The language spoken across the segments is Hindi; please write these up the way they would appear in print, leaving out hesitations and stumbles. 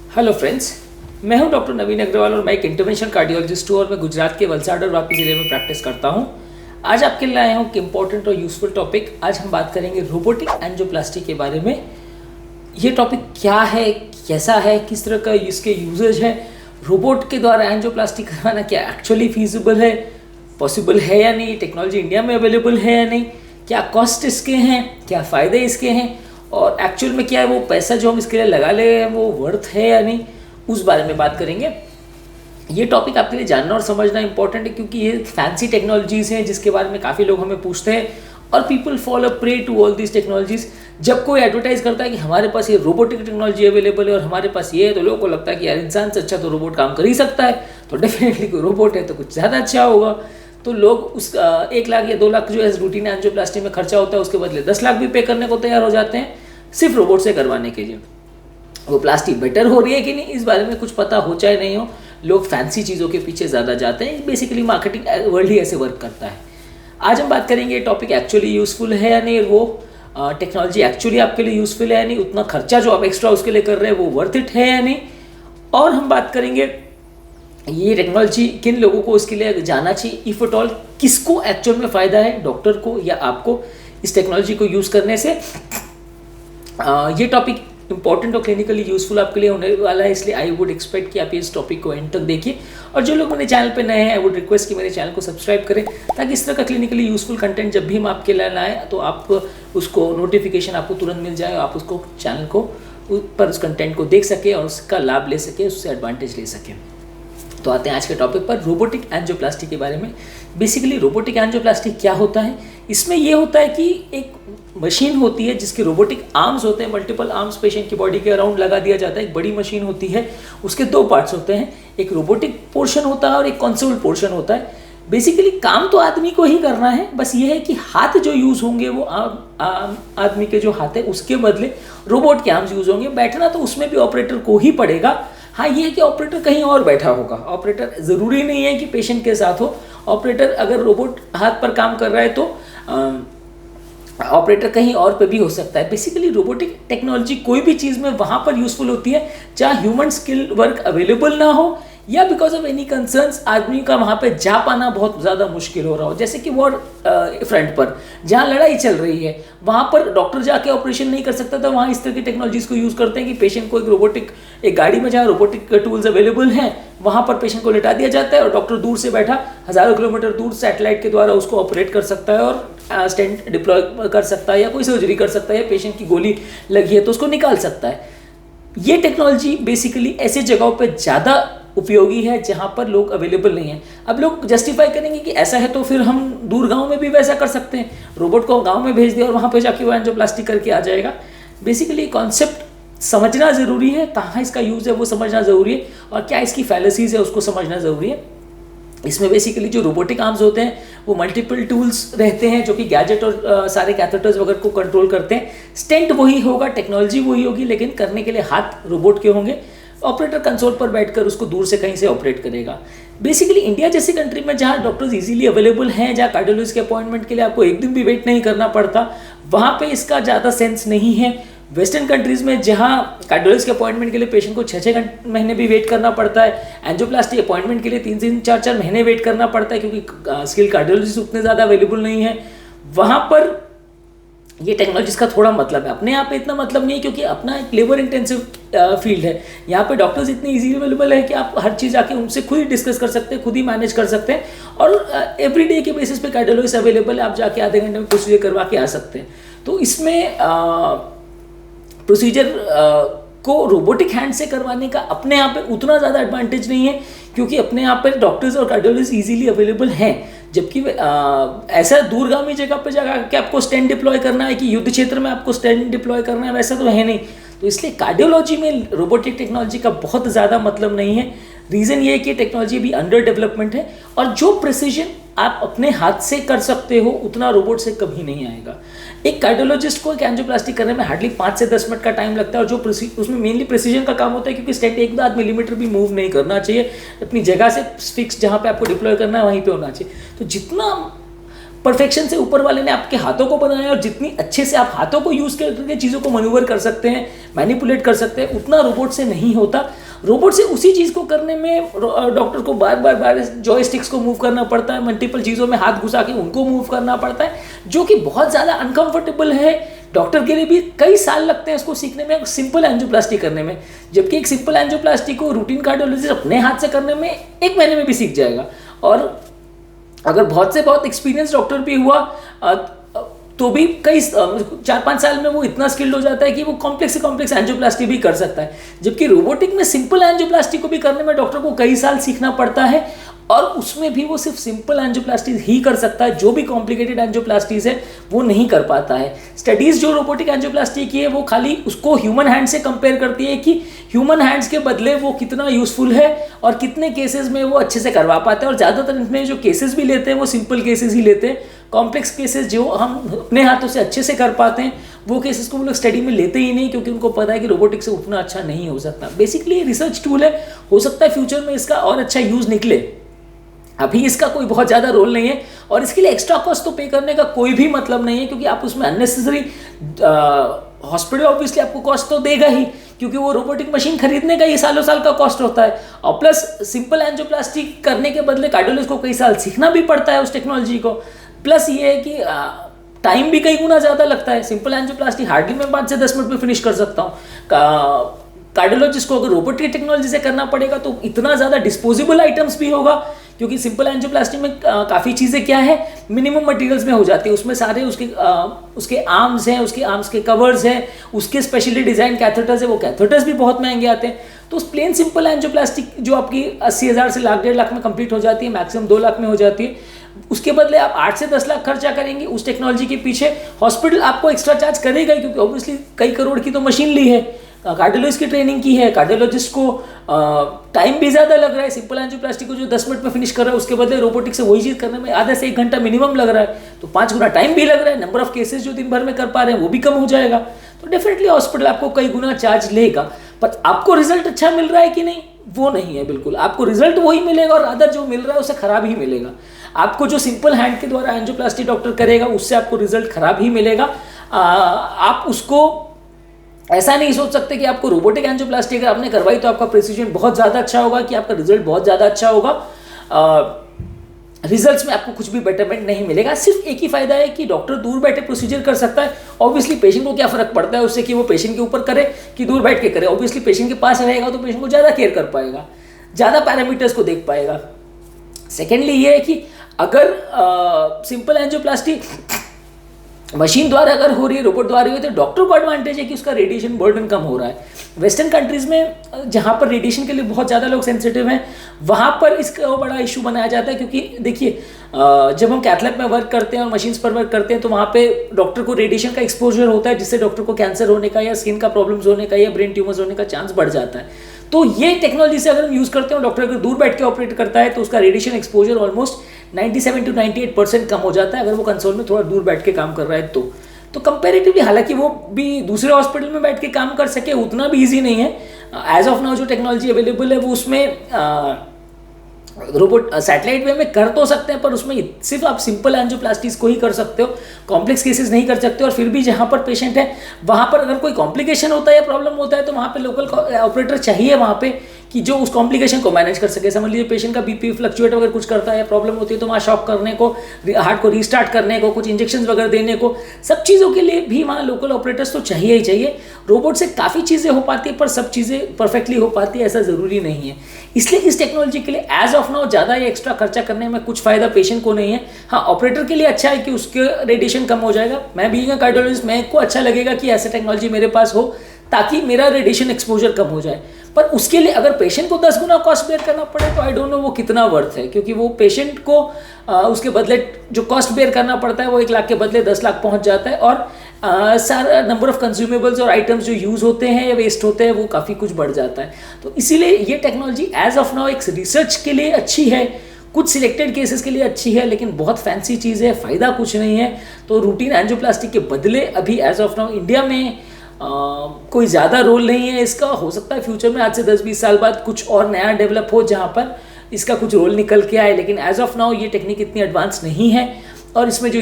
हेलो फ्रेंड्स, मैं हूं डॉक्टर नवीन अग्रवाल और मैं एक इंटरवेंशन कार्डियोलॉजिस्ट हूं और मैं गुजरात के वलसाड़ और वापी ज़िले में प्रैक्टिस करता हूं। आज आपके लिए आया हूं एक इम्पॉर्टेंट और यूजफुल टॉपिक। आज हम बात करेंगे रोबोटिक एंजियोप्लास्टी के बारे में। ये टॉपिक क्या है, कैसा है, किस तरह का इसके यूजेज है, रोबोट के द्वारा एंजियोप्लास्टी करवाना क्या एक्चुअली फीजिबल है, पॉसिबल है या नहीं, टेक्नोलॉजी इंडिया में अवेलेबल है या नहीं, क्या कॉस्ट इसके हैं, क्या फ़ायदे इसके हैं और एक्चुअल में क्या है वो पैसा जो हम इसके लिए लगा ले रहे हैं वो वर्थ है या नहीं, उस बारे में बात करेंगे। ये टॉपिक आपके लिए जानना और समझना इंपॉर्टेंट है क्योंकि ये फैंसी टेक्नोलॉजीज़ हैं जिसके बारे में काफ़ी लोग हमें पूछते हैं और people fall a prey to all this technologies. जब कोई एडवर्टाइज करता है कि हमारे पास ये रोबोटिक टेक्नोलॉजी अवेलेबल है और हमारे पास ये है, तो लोगों को लगता है कि यार इंसान से अच्छा तो रोबोट काम कर ही सकता है, तो डेफिनेटली कोई रोबोट है तो कुछ ज़्यादा अच्छा होगा। तो लोग उस 1 लाख या 2 लाख जो है रूटीन एंजियोप्लास्टी में खर्चा होता है उसके बदले 10 लाख भी पे करने को तैयार हो जाते हैं सिर्फ रोबोट से करवाने के लिए। वो प्लास्टिक बेटर हो रही है कि नहीं इस बारे में कुछ पता हो चाहे नहीं हो, लोग फैंसी चीज़ों के पीछे ज़्यादा जाते हैं। बेसिकली मार्केटिंग वर्ल्ड ही ऐसे वर्क करता है। आज हम बात करेंगे टॉपिक एक्चुअली यूज़फुल है या नहीं, वो टेक्नोलॉजी एक्चुअली आपके लिए यूज़फुल है या नहीं, उतना खर्चा जो आप एक्स्ट्रा उसके लिए कर रहे हैं वो वर्थ इट है या नहीं। और हम बात करेंगे ये टेक्नोलॉजी किन लोगों को इसके लिए जाना चाहिए, इफ़ एट ऑल, किसको एक्चुअल में फ़ायदा है, डॉक्टर को या आपको इस टेक्नोलॉजी को यूज़ करने से। ये टॉपिक इंपॉर्टेंट और क्लिनिकली यूजफुल आपके लिए होने वाला है, इसलिए आई वुड एक्सपेक्ट कि आप इस टॉपिक को एंड तक देखिए। और जो लोग मेरे चैनल पे नए हैं, आई वुड रिक्वेस्ट कि मेरे चैनल को सब्सक्राइब करें ताकि इस तरह का क्लिनिकली यूजफुल कंटेंट जब भी हम आपके लिए लाएँ तो आप उसको नोटिफिकेशन आपको तुरंत मिल जाए और आप उसको चैनल को पर उस कंटेंट को देख सकें और उसका लाभ ले सकें, उससे एडवांटेज ले सकें। तो आते हैं आज के टॉपिक पर, रोबोटिक एंजियोप्लास्टी के बारे में। बेसिकली रोबोटिक एंजियोप्लास्टी क्या होता है? इसमें ये होता है कि एक मशीन होती है जिसके रोबोटिक आर्म्स होते हैं, मल्टीपल आर्म्स पेशेंट की बॉडी के अराउंड लगा दिया जाता है। एक बड़ी मशीन होती है, उसके 2 पार्ट्स होते हैं, एक रोबोटिक पोर्शन होता है और एक कंसोल पोर्शन होता है। बेसिकली काम तो आदमी को ही करना है, बस ये है कि हाथ जो यूज़ होंगे वो आदमी के जो हाथ है उसके बदले रोबोट के आर्म्स यूज़ होंगे। बैठना तो उसमें भी ऑपरेटर को ही पड़ेगा। हाँ, ये है कि ऑपरेटर कहीं और बैठा होगा, ऑपरेटर ज़रूरी नहीं है कि पेशेंट के साथ हो। ऑपरेटर अगर रोबोट हाथ पर काम कर रहा है तो ऑपरेटर कहीं और पे भी हो सकता है। बेसिकली रोबोटिक टेक्नोलॉजी कोई भी चीज़ में वहाँ पर यूज़फुल होती है जहाँ ह्यूमन स्किल वर्क अवेलेबल ना हो या बिकॉज ऑफ एनी कंसर्न्स आदमी का वहाँ पे जा पाना बहुत ज़्यादा मुश्किल हो रहा हो। जैसे कि वॉर फ्रंट पर जहाँ लड़ाई चल रही है वहाँ पर डॉक्टर जाके ऑपरेशन नहीं कर सकता था, वहाँ इस तरह की टेक्नोलॉजीज़ को यूज़ करते हैं कि पेशेंट को एक गाड़ी में जहाँ रोबोटिक टूल्स अवेलेबल हैं वहाँ पर पेशेंट को लिटा दिया जाता है और डॉक्टर दूर से बैठा हज़ारों किलोमीटर दूर सैटेलाइट के द्वारा उसको ऑपरेट कर सकता है और स्टेंट डिप्लॉय कर सकता है या कोई सर्जरी कर सकता है या पेशेंट की गोली लगी है तो उसको निकाल सकता है। ये टेक्नोलॉजी बेसिकली ऐसे जगहों पे ज़्यादा उपयोगी है जहाँ पर लोग अवेलेबल नहीं हैं। अब लोग जस्टिफाई करेंगे कि ऐसा है तो फिर हम दूर गांव में भी वैसा कर सकते हैं, रोबोट को गांव में भेज दिया और वहाँ पे जाके वो एंजियोप्लास्टी करके आ जाएगा। बेसिकली कॉन्सेप्ट समझना ज़रूरी है, कहाँ इसका यूज़ है वो समझना ज़रूरी है और क्या इसकी फैलेसीज है उसको समझना ज़रूरी है। इसमें बेसिकली जो रोबोटिक आर्म्स होते हैं वो मल्टीपल टूल्स रहते हैं जो कि गैजेट और सारे कैथेटर्स वगैरह को कंट्रोल करते हैं। स्टेंट वही होगा, टेक्नोलॉजी वही होगी, लेकिन करने के लिए हाथ रोबोट के होंगे। ऑपरेटर कंसोल पर बैठकर उसको दूर से कहीं से ऑपरेट करेगा। बेसिकली इंडिया जैसी कंट्री में जहाँ डॉक्टर्स इजीली अवेलेबल हैं, जहाँ कार्डियोलॉजिस्ट के अपॉइंटमेंट के लिए आपको एक दिन भी वेट नहीं करना पड़ता, वहाँ पे इसका ज़्यादा सेंस नहीं है। वेस्टर्न कंट्रीज़ में जहाँ कार्डियोलॉजिस्ट के अपॉइंटमेंट के लिए पेशेंट को 6-6 महीने भी वेट करना पड़ता है, एंजियोप्लास्टी अपॉइंटमेंट के लिए 3-3, 4-4 महीने वेट करना पड़ता है क्योंकि स्किल कार्डियोलॉजिस्ट उतने ज़्यादा अवेलेबल नहीं है, वहाँ पर ये टेक्नोलॉजीज का थोड़ा मतलब है। अपने यहाँ पे इतना मतलब नहीं है क्योंकि अपना एक लेबर इंटेंसिव फील्ड है। यहाँ पे डॉक्टर्स इतनी इजीली अवेलेबल है कि आप हर चीज़ आके उनसे खुद ही डिस्कस कर सकते हैं, खुद ही मैनेज कर सकते हैं और एवरीडे के बेसिस पे कार्डियोलॉजिस्ट अवेलेबल है, आप जाके आधे घंटे में प्रोसीजर करवा के आ सकते हैं। तो इसमें प्रोसीजर को रोबोटिक हैंड से करवाने का अपने यहाँ पे उतना ज़्यादा एडवांटेज नहीं है क्योंकि अपने यहाँ पे डॉक्टर्स और कार्डियोलॉजिस्ट इजीली अवेलेबल हैं। जबकि ऐसा दूरगामी जगह पे जाकर कि आपको स्टेंट डिप्लॉय करना है कि युद्ध क्षेत्र में आपको स्टेंट डिप्लॉय करना है, वैसा तो है नहीं। तो इसलिए कार्डियोलॉजी में रोबोटिक टेक्नोलॉजी का बहुत ज़्यादा मतलब नहीं है। रीज़न ये है कि टेक्नोलॉजी अभी अंडर डेवलपमेंट है और जो प्रिसीजन आप अपने हाथ से कर सकते हो उतना रोबोट से कभी नहीं आएगा। एक कार्डियोलॉजिस्ट को एक एंजियोप्लास्टी करने में हार्डली 5 से 10 मिनट का टाइम लगता है और जो उसमें मेनली प्रिसीजन का काम होता है क्योंकि स्टेंट 1 मिलीमीटर भी मूव नहीं करना चाहिए, अपनी जगह से फिक्स जहाँ पे आपको डिप्लॉय करना है वहीं पे होना चाहिए। तो जितना परफेक्शन से ऊपर वाले ने आपके हाथों को बनाया, और जितनी अच्छे से आप हाथों को यूज़ करके चीज़ों को मैन्यूवर कर सकते हैं, मैनिपुलेट कर सकते हैं, उतना रोबोट से नहीं होता। रोबोट से उसी चीज़ को करने में डॉक्टर को बार बार जॉयस्टिक्स को मूव करना पड़ता है, मल्टीपल चीज़ों में हाथ घुसा के उनको मूव करना पड़ता है, जो कि बहुत ज़्यादा अनकंफर्टेबल है। डॉक्टर के लिए भी कई साल लगते हैं इसको सीखने में, सिंपल एंजियोप्लास्टी करने में, जबकि एक सिंपल एंजियोप्लास्टी को रूटीन कार्डियोलॉजिस्ट अपने हाथ से करने में 1 महीने में भी सीख जाएगा। और अगर बहुत से बहुत एक्सपीरियंस डॉक्टर भी हुआ तो भी कई 4-5 साल में वो इतना स्किल्ड हो जाता है कि वो कॉम्प्लेक्स से कॉम्प्लेक्स एंजियोप्लास्टी भी कर सकता है, जबकि रोबोटिक में सिंपल एंजियोप्लास्टी को भी करने में डॉक्टर को कई साल सीखना पड़ता है, और उसमें भी वो सिर्फ सिंपल एंजियोप्लास्टी ही कर सकता है, जो भी कॉम्प्लिकेटेड एंजियोप्लास्टीज है वो नहीं कर पाता है। स्टडीज़ जो रोबोटिक एंजियोप्लास्टी की है वो खाली उसको ह्यूमन हैंड से कंपेयर करती है कि ह्यूमन हैंड्स के बदले वो कितना यूजफुल है और कितने केसेस में वो अच्छे से करवा पाते हैं, और ज़्यादातर इसमें जो केसेस भी लेते हैं वो सिंपल केसेस ही लेते हैं। कॉम्प्लेक्स केसेस जो हम अपने हाथों से अच्छे से कर पाते हैं वो केसेस को वो लोग स्टडी में लेते ही नहीं, क्योंकि उनको पता है कि रोबोटिक्स से उतना अच्छा नहीं हो सकता। बेसिकली रिसर्च टूल है, हो सकता है फ्यूचर में इसका और अच्छा यूज़ निकले, अभी इसका कोई बहुत ज़्यादा रोल नहीं है, और इसके लिए एक्स्ट्रा कॉस्ट तो पे करने का कोई भी मतलब नहीं है, क्योंकि आप उसमें अननेसेसरी हॉस्पिटल ऑब्वियसली आपको कॉस्ट तो देगा ही, क्योंकि वो रोबोटिक मशीन खरीदने का ये सालों साल का कॉस्ट होता है, और प्लस सिंपल एंजियोप्लास्टी करने के बदले कार्डियोलॉजिस्ट को कई साल सीखना भी पड़ता है उस टेक्नोलॉजी को। प्लस ये है कि टाइम भी कई गुना ज़्यादा लगता है। सिंपल एंजियोप्लास्टी हार्डली मैं 5 से 10 मिनट में फिनिश कर सकता हूँ, कार्डियोलॉजिस्ट को अगर रोबोट की टेक्नोलॉजी से करना पड़ेगा तो इतना ज़्यादा डिस्पोजेबल आइटम्स भी होगा, क्योंकि सिंपल एंजियोप्लास्टी में काफ़ी चीज़ें क्या है मिनिमम मटेरियल्स में हो जाती है, उसमें सारे उसके आर्म्स हैं, उसके आर्म्स के कवर्स हैं, उसके स्पेशली डिज़ाइन कैथेटर्स है, वो कैथेटर्स भी बहुत महंगे आते हैं। तो उस प्लेन सिंपल एंजियोप्लास्टी जो आपकी 80,000 से लाख 1.5 लाख में कंप्लीट हो जाती है, मैक्सिमम 2 लाख में हो जाती है, उसके बदले आप 8 से 10 लाख खर्चा करेंगे उस टेक्नोलॉजी के पीछे। हॉस्पिटल आपको एक्स्ट्रा चार्ज करेगा ही, क्योंकि ऑब्वियसली कई करोड़ की तो मशीन ली है, कार्डियोलॉजिस्ट की ट्रेनिंग की है, कार्डियोलॉजिस्ट को टाइम भी ज़्यादा लग रहा है। सिंपल एंजियोप्लास्टी को जो 10 मिनट में फिनिश कर रहा है उसके बदले रोबोटिक से वही चीज़ करने में आधा से 1 घंटा मिनिमम लग रहा है, तो 5 गुना टाइम भी लग रहा है, नंबर ऑफ केसेस जो दिन भर में कर पा रहे हैं वो भी कम हो जाएगा। तो डेफिनेटली हॉस्पिटल आपको कई गुना चार्ज लेगा, पर आपको रिजल्ट अच्छा मिल रहा है कि नहीं वो नहीं है, बिल्कुल आपको रिजल्ट वही मिलेगा, और अदर जो मिल रहा है उससे खराब ही मिलेगा। आपको जो सिंपल हैंड के द्वारा एंजियोप्लास्टी डॉक्टर करेगा उससे आपको रिजल्ट खराब ही मिलेगा। आप उसको ऐसा नहीं सोच सकते कि आपको रोबोटिक एंजियोप्लास्टी अगर आपने करवाई तो आपका प्रिसीजन बहुत ज़्यादा अच्छा होगा, कि आपका रिजल्ट बहुत ज़्यादा अच्छा होगा। रिजल्ट्स में आपको कुछ भी बेटरमेंट नहीं मिलेगा। सिर्फ एक ही फायदा है कि डॉक्टर दूर बैठे प्रोसीजर कर सकता है। ऑब्वियसली पेशेंट को क्या फर्क पड़ता है उससे कि वो पेशेंट के ऊपर करे कि दूर बैठ के करे। ऑब्वियसली पेशेंट के पास रहेगा तो पेशेंट को ज़्यादा केयर कर पाएगा, ज़्यादा पैरामीटर्स को देख पाएगा। सेकेंडली ये है कि अगर सिंपल एंजियोप्लास्टी मशीन द्वारा अगर हो रही है, रोबोट द्वारा हो रही है, तो डॉक्टर को एडवांटेज है कि उसका रेडिएशन बर्डन कम हो रहा है। वेस्टर्न कंट्रीज में जहाँ पर रेडिएशन के लिए बहुत ज़्यादा लोग सेंसिटिव हैं, वहाँ पर इसका बड़ा इशू बनाया जाता है, क्योंकि देखिए जब हम कैथ लैब में वर्क करते हैं और मशीन्स पर वर्क करते हैं तो वहाँ पे डॉक्टर को रेडिएशन का एक्सपोजर होता है, जिससे डॉक्टर को कैंसर होने का या स्किन का प्रॉब्लम्स होने का या ब्रेन ट्यूमर्स होने का चांस बढ़ जाता है। तो ये टेक्नोलॉजी से अगर हम यूज़ करते हैं, डॉक्टर अगर दूर बैठ के ऑपरेट करता है तो उसका रेडिएशन एक्सपोजर ऑलमोस्ट 97 to 98% कम हो जाता है, अगर वो कंसोल में थोड़ा दूर बैठ के काम कर रहा है तो कंपैरेटिवली, हालांकि वो भी दूसरे हॉस्पिटल में बैठ के काम कर सके उतना भी इजी नहीं है। एज ऑफ नाउ जो टेक्नोलॉजी अवेलेबल है वो उसमें रोबोट सैटेलाइट वे में कर तो सकते हैं, पर उसमें सिर्फ आप सिंपल एंजियोप्लास्टीज को ही कर सकते हो, कॉम्प्लेक्स केसेस नहीं कर सकते। और फिर भी जहाँ पर पेशेंट है वहाँ पर अगर कोई कॉम्प्लिकेशन होता है या प्रॉब्लम होता है तो वहाँ पे लोकल ऑपरेटर चाहिए वहाँ पे कि जो उस कॉम्प्लिकेशन को मैनेज कर सके। समझ लीजिए पेशेंट का बीपी फ्लक्चुएट अगर कुछ करता है या प्रॉब्लम होती है तो वहाँ शॉक करने को, हार्ट को रीस्टार्ट करने को, कुछ इंजेक्शन वगैरह देने को, सब चीज़ों के लिए भी वहाँ लोकल ऑपरेटर्स तो चाहिए ही चाहिए। रोबोट से काफ़ी चीज़ें हो पाती है, पर सब चीज़ें परफेक्टली हो पाती है ऐसा ज़रूरी नहीं है। इसलिए इस टेक्नोलॉजी के लिए एज ऑफ नाउ ज़्यादा या एक्स्ट्रा खर्चा करने में कुछ फ़ायदा पेशेंट को नहीं है। हाँ, ऑपरेटर के लिए अच्छा है कि उसके रेडिएशन कम हो जाएगा। मैं भी कार्डियोलॉजिस्ट, मेरे को अच्छा लगेगा कि ऐसे टेक्नोलॉजी मेरे पास हो ताकि मेरा रेडिएशन एक्सपोजर कम हो जाए। पर उसके लिए अगर पेशेंट को 10 गुना कॉस्ट बेयर करना पड़े तो आई डोंट नो वो कितना वर्थ है, क्योंकि वो पेशेंट को उसके बदले जो कॉस्ट बेयर करना पड़ता है वो 1 लाख के बदले 10 लाख पहुंच जाता है, और सारा नंबर ऑफ कंज्यूमेबल्स और आइटम्स जो यूज़ होते हैं या वेस्ट होते हैं वो काफ़ी कुछ बढ़ जाता है। तो इसीलिए ये टेक्नोलॉजी एज ऑफ नाउ एक रिसर्च के लिए अच्छी है, कुछ सिलेक्टेड केसेस के लिए अच्छी है, लेकिन बहुत फैंसी चीज़ है, फ़ायदा कुछ नहीं है। तो रूटीन एंजियोप्लास्टी के बदले अभी एज ऑफ नाउ इंडिया में कोई ज़्यादा रोल नहीं है इसका। हो सकता है फ्यूचर में आज से 10-20 साल बाद कुछ और नया डेवलप हो जहाँ पर इसका कुछ रोल निकल के आए, लेकिन एज ऑफ नाउ ये टेक्निक इतनी एडवांस नहीं है। और इसमें जो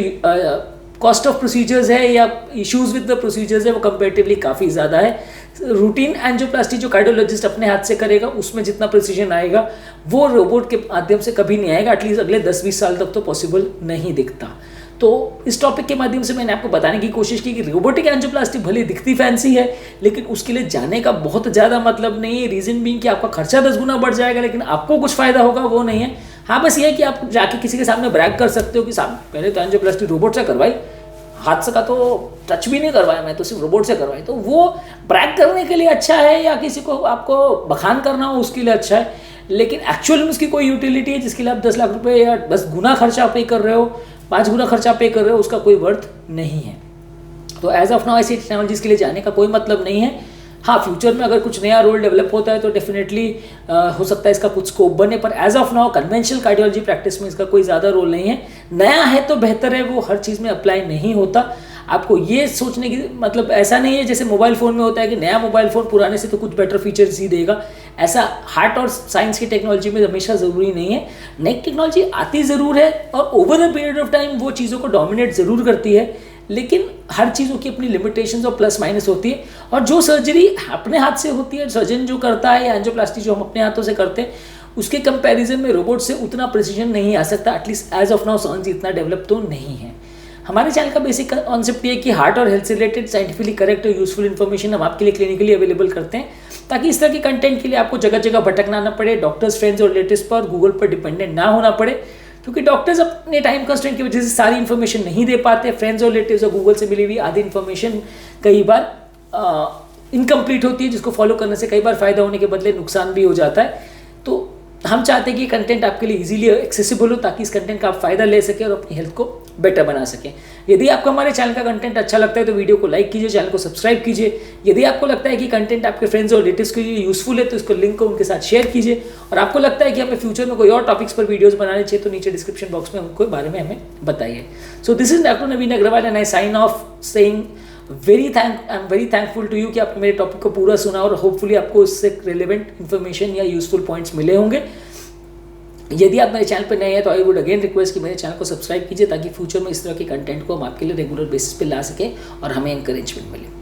कॉस्ट ऑफ प्रोसीजर्स है या इश्यूज विद द प्रोसीजर्स है वो कंपेरेटिवली काफ़ी ज़्यादा है। रूटीन एंजियोप्लास्टी जो कार्डियोलॉजिस्ट अपने हाथ से करेगा उसमें जितना प्रिसीजन आएगा वो रोबोट के माध्यम से कभी नहीं आएगा, एटलीस्ट अगले 10-20 साल तक तो पॉसिबल नहीं दिखता। तो इस टॉपिक के माध्यम से मैंने आपको बताने की कोशिश की कि रोबोटिक एंजियोप्लास्टी भले दिखती फैंसी है लेकिन उसके लिए जाने का बहुत ज़्यादा मतलब नहीं है। रीज़न बीइंग कि आपका खर्चा 10 गुना बढ़ जाएगा लेकिन आपको कुछ फ़ायदा होगा वो नहीं है। हाँ, बस ये है कि आप जाके किसी के सामने ब्रैग कर सकते हो कि साहब पहले तो एंजियोप्लास्टी रोबोट से करवाई, हाथ से का तो टच भी नहीं करवाया, मैं तो सिर्फ रोबोट से करवाई। तो वो ब्रैग करने के लिए अच्छा है या किसी को आपको बखान करना हो उसके लिए अच्छा है, लेकिन एक्चुअल में उसकी कोई यूटिलिटी है जिसके लिए आप 10 लाख रुपए या 10 गुना खर्चा पे कर रहे हो, 5 गुना खर्चा पे कर रहे हो, उसका कोई वर्थ नहीं है। तो एज ऑफ नाउ ऐसी टेक्नोलॉजीज़ के लिए जाने का कोई मतलब नहीं है। हाँ, फ्यूचर में अगर कुछ नया रोल डेवलप होता है तो डेफिनेटली हो सकता है इसका कुछ स्कोप बने, पर as of now conventional cardiology practice में इसका कोई ज़्यादा रोल नहीं है। नया है तो बेहतर है, वो हर चीज़ में अप्लाई नहीं होता। आपको ये सोचने की मतलब ऐसा नहीं है जैसे मोबाइल फ़ोन में होता है कि नया मोबाइल फ़ोन पुराने से तो कुछ बेटर फीचर्स ही देगा। ऐसा हार्ट और साइंस की टेक्नोलॉजी में हमेशा ज़रूरी नहीं है। नई टेक्नोलॉजी आती ज़रूर है और over a period of time वो चीज़ों को डोमिनेट ज़रूर करती है, लेकिन हर चीज़ों की अपनी लिमिटेशंस और प्लस माइनस होती है। और जो सर्जरी अपने हाथ से होती है, सर्जन जो करता है या एंजियोप्लास्टी जो हम अपने हाथों से करते हैं, उसके कंपैरिजन में रोबोट से उतना प्रिसीजन नहीं आ सकता। At least as of now science इतना डेवलप तो नहीं है। हमारे चैनल का बेसिक कॉन्सेप्ट ये है कि हार्ट और हेल्थ से रिलेटेड साइंटिफिकली करेक्ट और यूजफुल इन्फॉर्मेशन हम आपके लिए क्लिनिकली अवेलेबल करते हैं, ताकि इस तरह के कंटेंट के लिए आपको जगह जगह भटकना ना पड़े, डॉक्टर्स, फ्रेंड्स और रिलेटिव्स पर, गूगल पर डिपेंडेंट ना होना पड़े, क्योंकि डॉक्टर्स अपने टाइम कंस्ट्रेंट की वजह से सारी इन्फॉर्मेशन नहीं दे पाते। फ्रेंड्स और रिलेटिव्स और गूगल से मिली हुई आधी इन्फॉर्मेशन कई बार इनकम्प्लीट होती है, जिसको फॉलो करने से कई बार फायदा होने के बदले नुकसान भी हो जाता है। तो हम चाहते हैं कि कंटेंट आपके लिए इजीली एक्सेसिबल हो, ताकि इस कंटेंट का आप फायदा ले सकें और अपनी हेल्थ को बेटर बना सकें। यदि आपको हमारे चैनल का कंटेंट अच्छा लगता है तो वीडियो को लाइक कीजिए, चैनल को सब्सक्राइब कीजिए। यदि आपको लगता है कि कंटेंट आपके फ्रेंड्स और रिलेटिव्स के लिए यूजफुल है तो इसको लिंक को उनके साथ शेयर कीजिए। और आपको लगता है कि हमें फ्यूचर में कोई और टॉपिक्स पर वीडियोस बनाने चाहिए तो नीचे डिस्क्रिप्शन बॉक्स में उनको बारे में हमें बताइए। So this is doctor Naveen Agarwal and I sign off saying I am very thankful to you कि आपने मेरे टॉपिक को पूरा सुना और होपफुली आपको इससे रिलेवेंट इन्फॉर्मेशन या यूजफुल पॉइंट्स मिले होंगे। यदि आप मेरे चैनल पर नए हैं तो आई वुड अगेन रिक्वेस्ट कि मेरे चैनल को सब्सक्राइब कीजिए, ताकि फ्यूचर में इस तरह के कंटेंट को हम आपके लिए रेगुलर बेसिस पे ला सकें और हमें इंकरेजमेंट मिले।